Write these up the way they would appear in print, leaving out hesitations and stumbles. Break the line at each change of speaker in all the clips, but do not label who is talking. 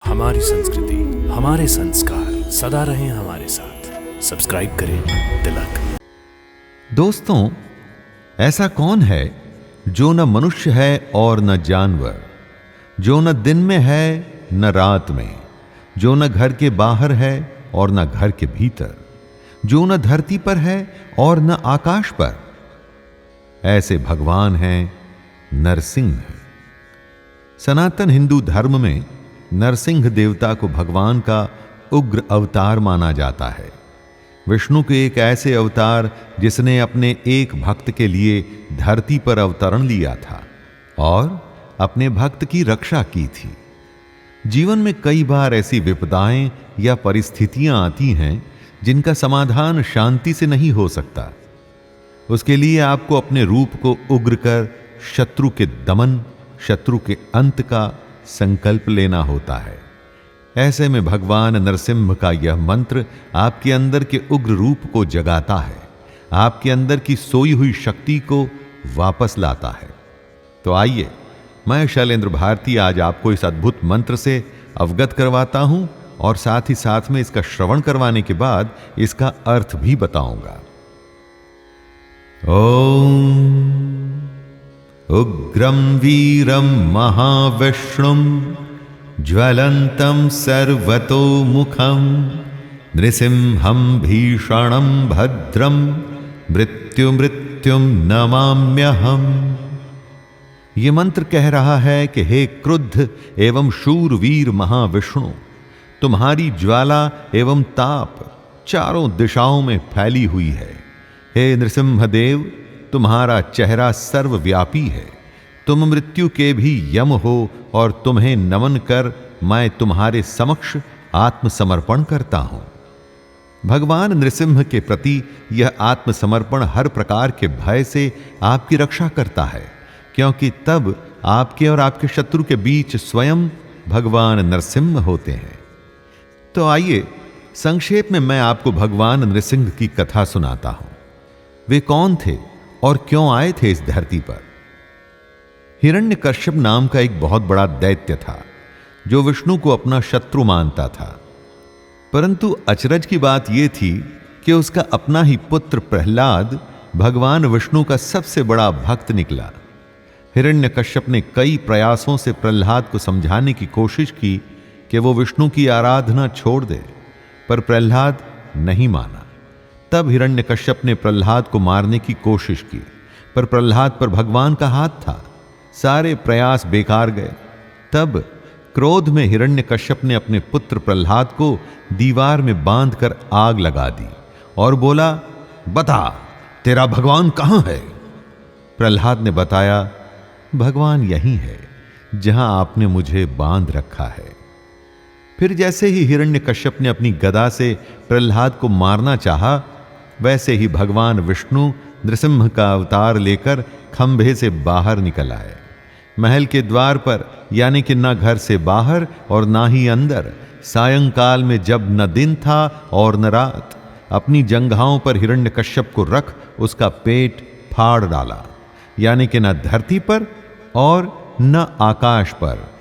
हमारी संस्कृति, हमारे संस्कार सदा रहें हमारे साथ। सब्सक्राइब करें तिलक।
दोस्तों, ऐसा कौन है जो न मनुष्य है और न जानवर, जो न दिन में है न रात में, जो न घर के बाहर है और न घर के भीतर, जो न धरती पर है और न आकाश पर? ऐसे भगवान हैं नरसिंह। सनातन हिंदू धर्म में नरसिंह देवता को भगवान का उग्र अवतार माना जाता है। विष्णु के एक ऐसे अवतार जिसने अपने एक भक्त के लिए धरती पर अवतरण लिया था और अपने भक्त की रक्षा की थी। जीवन में कई बार ऐसी विपदाएं या परिस्थितियां आती हैं जिनका समाधान शांति से नहीं हो सकता। उसके लिए आपको अपने रूप को उग्र कर शत्रु के दमन, शत्रु के अंत का संकल्प लेना होता है। ऐसे में भगवान नरसिंह का यह मंत्र आपके अंदर के उग्र रूप को जगाता है, आपके अंदर की सोई हुई शक्ति को वापस लाता है। तो आइए, मैं शैलेंद्र भारती आज आपको इस अद्भुत मंत्र से अवगत करवाता हूं और साथ ही साथ में इसका श्रवण करवाने के बाद इसका अर्थ भी बताऊंगा। ओम उग्रं वीरं महाविष्णुं ज्वलन्तं सर्वतोमुखं नृसिंहं भीषणं भद्रं मृत्युं नमाम्यहम्। ये मंत्र कह रहा है कि हे क्रुद्ध एवं शूरवीर महाविष्णु, तुम्हारी ज्वाला एवं ताप चारों दिशाओं में फैली हुई है। हे नृसिंह देव, तुम्हारा चेहरा सर्वव्यापी है। तुम मृत्यु के भी यम हो और तुम्हें नमन कर मैं तुम्हारे समक्ष आत्मसमर्पण करता हूं। भगवान नृसिंह के प्रति यह आत्मसमर्पण हर प्रकार के भय से आपकी रक्षा करता है, क्योंकि तब आपके और आपके शत्रु के बीच स्वयं भगवान नरसिंह होते हैं। तो आइए, संक्षेप में मैं आपको भगवान नृसिंह की कथा सुनाता हूं। वे कौन थे और क्यों आए थे इस धरती पर? हिरण्यकश्यप नाम का एक बहुत बड़ा दैत्य था जो विष्णु को अपना शत्रु मानता था। परंतु अचरज की बात यह थी कि उसका अपना ही पुत्र प्रहलाद भगवान विष्णु का सबसे बड़ा भक्त निकला। हिरण्यकश्यप ने कई प्रयासों से प्रहलाद को समझाने की कोशिश की कि वो विष्णु की आराधना छोड़ दे, पर प्रहलाद नहीं माना। तब हिरण्यकश्यप ने प्रहलाद को मारने की कोशिश की, पर प्रहलाद पर भगवान का हाथ था, सारे प्रयास बेकार गए। तब क्रोध में हिरण्यकश्यप ने अपने पुत्र प्रहलाद को दीवार में बांधकर आग लगा दी और बोला, बता तेरा भगवान कहां है? प्रहलाद ने बताया, भगवान यही है जहां आपने मुझे बांध रखा है। फिर जैसे ही हिरण्यकश्यप ने अपनी गदा से प्रहलाद को मारना चाहा, वैसे ही भगवान विष्णु नृसिंह का अवतार लेकर खंभे से बाहर निकल आए। महल के द्वार पर, यानी कि न घर से बाहर और ना ही अंदर, सायंकाल में जब न दिन था और न रात, अपनी जंघाओं पर हिरण्यकश्यप को रख उसका पेट फाड़ डाला, यानी कि न धरती पर और न आकाश पर।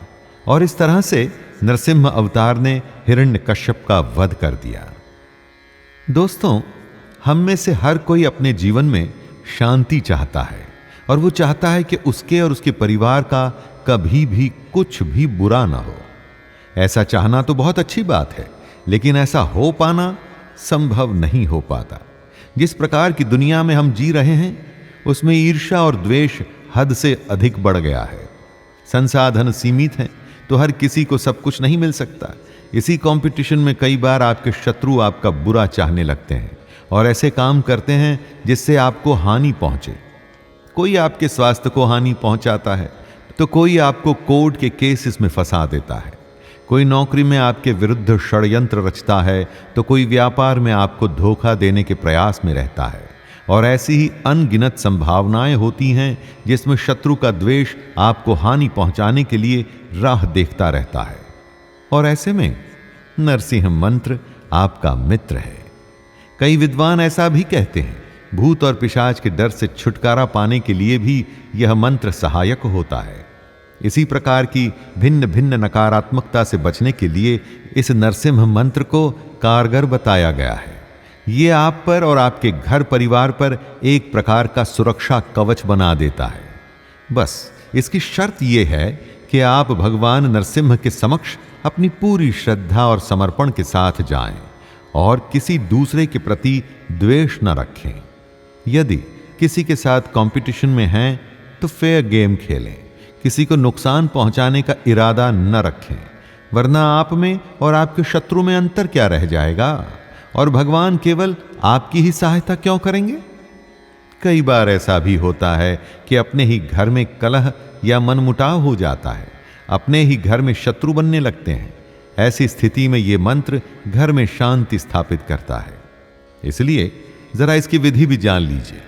और इस तरह से नरसिंह अवतार ने हिरण्यकश्यप का वध कर दिया। दोस्तों, हम में से हर कोई अपने जीवन में शांति चाहता है और वो चाहता है कि उसके और उसके परिवार का कभी भी कुछ भी बुरा ना हो। ऐसा चाहना तो बहुत अच्छी बात है, लेकिन ऐसा हो पाना संभव नहीं हो पाता। जिस प्रकार की दुनिया में हम जी रहे हैं, उसमें ईर्ष्या और द्वेष हद से अधिक बढ़ गया है। संसाधन सीमित हैं, तो हर किसी को सब कुछ नहीं मिल सकता। इसी कंपटीशन में कई बार आपके शत्रु आपका बुरा चाहने लगते हैं और ऐसे काम करते हैं जिससे आपको हानि पहुंचे। कोई आपके स्वास्थ्य को हानि पहुंचाता है, तो कोई आपको कोर्ट के केसेस में फंसा देता है। कोई नौकरी में आपके विरुद्ध षड्यंत्र रचता है, तो कोई व्यापार में आपको धोखा देने के प्रयास में रहता है। और ऐसी ही अनगिनत संभावनाएं होती हैं जिसमें शत्रु का द्वेष आपको हानि पहुंचाने के लिए राह देखता रहता है। और ऐसे में नरसिंह मंत्र आपका मित्र है। कई विद्वान ऐसा भी कहते हैं, भूत और पिशाच के डर से छुटकारा पाने के लिए भी यह मंत्र सहायक होता है। इसी प्रकार की भिन्न भिन्न नकारात्मकता से बचने के लिए इस नरसिंह मंत्र को कारगर बताया गया है। ये आप पर और आपके घर परिवार पर एक प्रकार का सुरक्षा कवच बना देता है। बस इसकी शर्त यह है कि आप भगवान नरसिंह के समक्ष अपनी पूरी श्रद्धा और समर्पण के साथ जाएं और किसी दूसरे के प्रति द्वेष न रखें। यदि किसी के साथ कंपटीशन में हैं तो फेयर गेम खेलें, किसी को नुकसान पहुंचाने का इरादा न रखें, वरना आप में और आपके शत्रु में अंतर क्या रह जाएगा और भगवान केवल आपकी ही सहायता क्यों करेंगे। कई बार ऐसा भी होता है कि अपने ही घर में कलह या मनमुटाव हो जाता है, अपने ही घर में शत्रु बनने लगते हैं। ऐसी स्थिति में यह मंत्र घर में शांति स्थापित करता है। इसलिए जरा इसकी विधि भी जान लीजिए।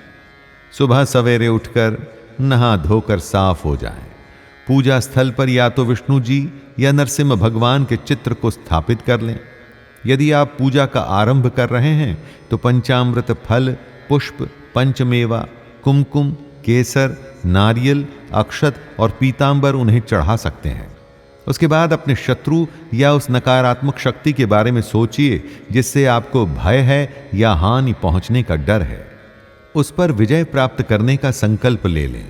सुबह सवेरे उठकर नहा धोकर साफ हो जाएं। पूजा स्थल पर या तो विष्णु जी या नरसिंह भगवान के चित्र को स्थापित कर लें। यदि आप पूजा का आरंभ कर रहे हैं तो पंचामृत फल, पुष्प, पंचमेवा, कुमकुम, केसर, नारियल, अक्षत और पीतांबर उन्हें चढ़ा सकते हैं। उसके बाद अपने शत्रु या उस नकारात्मक शक्ति के बारे में सोचिए जिससे आपको भय है या हानि पहुंचने का डर है। उस पर विजय प्राप्त करने का संकल्प ले लें।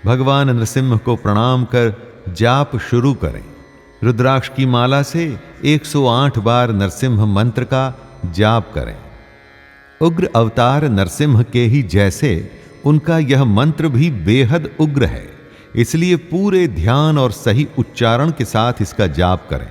भगवान नरसिंह को प्रणाम कर जाप शुरू करें। रुद्राक्ष की माला से 108 बार नरसिंह मंत्र का जाप करें। उग्र अवतार नरसिंह के ही जैसे उनका यह मंत्र भी बेहद उग्र है, इसलिए पूरे ध्यान और सही उच्चारण के साथ इसका जाप करें।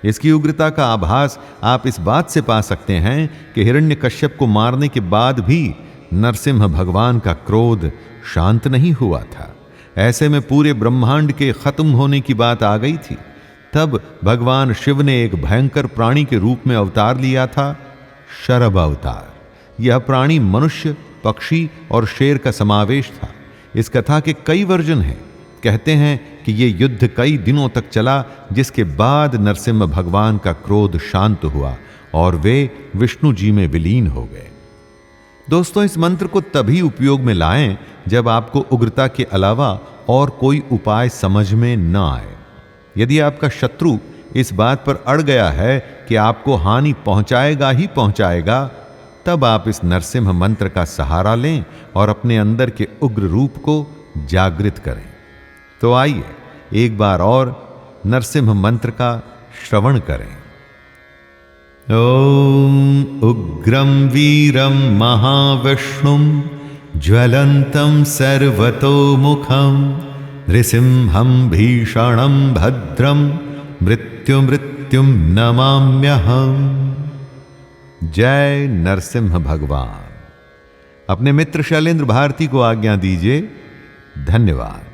इसकी उग्रता का आभास आप इस बात से पा सकते हैं कि हिरण्यकश्यप को मारने के बाद भी नरसिंह भगवान का क्रोध शांत नहीं हुआ था। ऐसे में पूरे ब्रह्मांड के खत्म होने की बात आ गई थी। तब भगवान शिव ने एक भयंकर प्राणी के रूप में अवतार लिया था, शरभ अवतार। यह प्राणी मनुष्य, पक्षी और शेर का समावेश था। इस कथा के कई वर्जन हैं। कहते हैं कि यह युद्ध कई दिनों तक चला, जिसके बाद नरसिंह भगवान का क्रोध शांत हुआ और वे विष्णु जी में विलीन हो गए। दोस्तों, इस मंत्र को तभी उपयोग में लाएं जब आपको उग्रता के अलावा और कोई उपाय समझ में न आए। यदि आपका शत्रु इस बात पर अड़ गया है कि आपको हानि पहुंचाएगा ही पहुंचाएगा, तब आप इस नरसिंह मंत्र का सहारा लें और अपने अंदर के उग्र रूप को जागृत करें। तो आइए एक बार और नरसिंह मंत्र का श्रवण करें। ओम उग्रम वीरम महाविष्णुम ज्वलंतम सर्वतोमुखम नृसिंहम भीषणम भद्रम मृत्युम नमाम्यहम्। जय नरसिंह भगवान। अपने मित्र शैलेंद्र भारती को आज्ञा दीजिए। धन्यवाद।